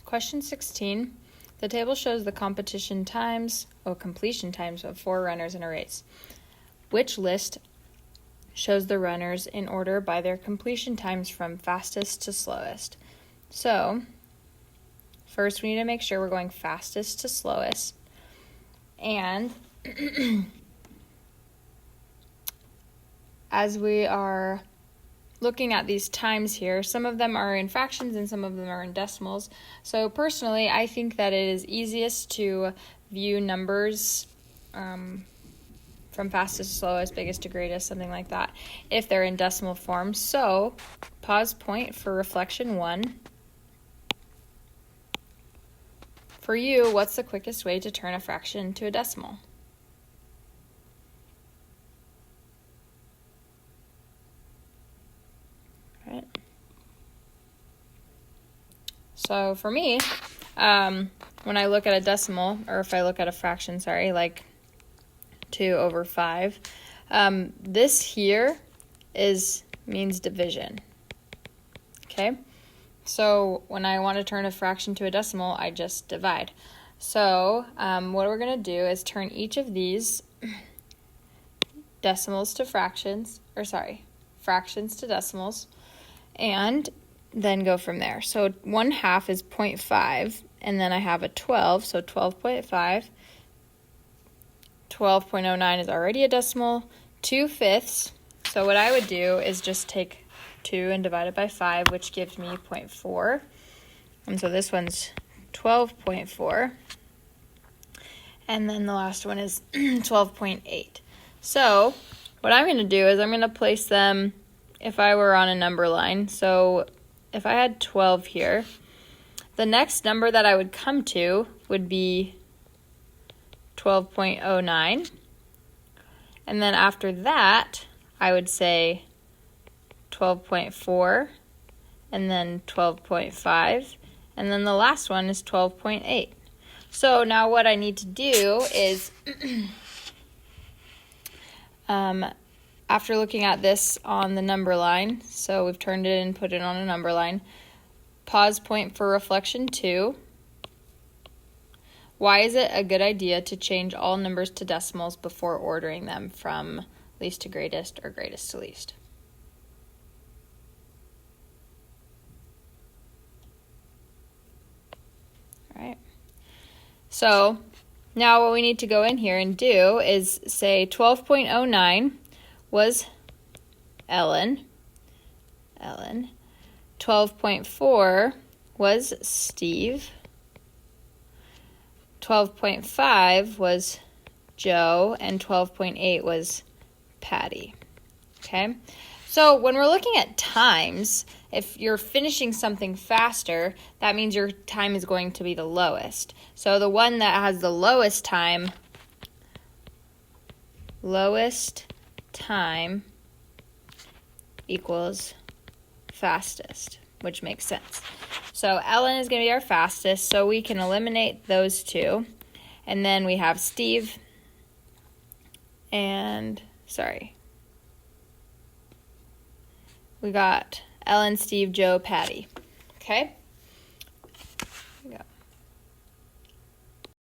Question 16. The table shows the completion times of 4 runners in a race. Which list shows the runners in order by their completion times from fastest to slowest? So, first we need to make sure we're going fastest to slowest. And as we are looking at these times here, some of them are in fractions and some of them are in decimals. So personally, I think that it is easiest to view numbers from fastest to slowest, biggest to greatest, something like that, if they're in decimal form. So pause point for reflection 1. For you, what's the quickest way to turn a fraction into a decimal? Right. So for me, when I look at a decimal, or if I look at a fraction, like 2/5, this here means division. Okay? So when I want to turn a fraction to a decimal, I just divide. So what we're going to do is turn each of these decimals to fractions to decimals, and then go from there. So 1/2 is 0.5, and then I have a 12, so 12.5. 12.09 is already a decimal. 2/5. So what I would do is just take 2 and divide it by 5, which gives me 0.4. And so this one's 12.4. And then the last one is 12.8. So what I'm going to do is I'm going to place them if I were on a number line. So if I had 12 here, the next number that I would come to would be 12.09. And then after that, I would say 12.4, and then 12.5, and then the last one is 12.8. So now what I need to do is, after looking at this on the number line, so we've turned it and put it on a number line, pause point for reflection 2. Why is it a good idea to change all numbers to decimals before ordering them from least to greatest or greatest to least? All right. So now what we need to go in here and do is say 12.09 was Ellen. 12.4 was Steve. 12.5 was Joe, and 12.8 was Patty. Okay? So when we're looking at times, if you're finishing something faster, that means your time is going to be the lowest. So the one that has the lowest time equals fastest, which makes sense. So Ellen is going to be our fastest, so we can eliminate those two. And then we have Steve we got Ellen, Steve, Joe, Patty. Okay?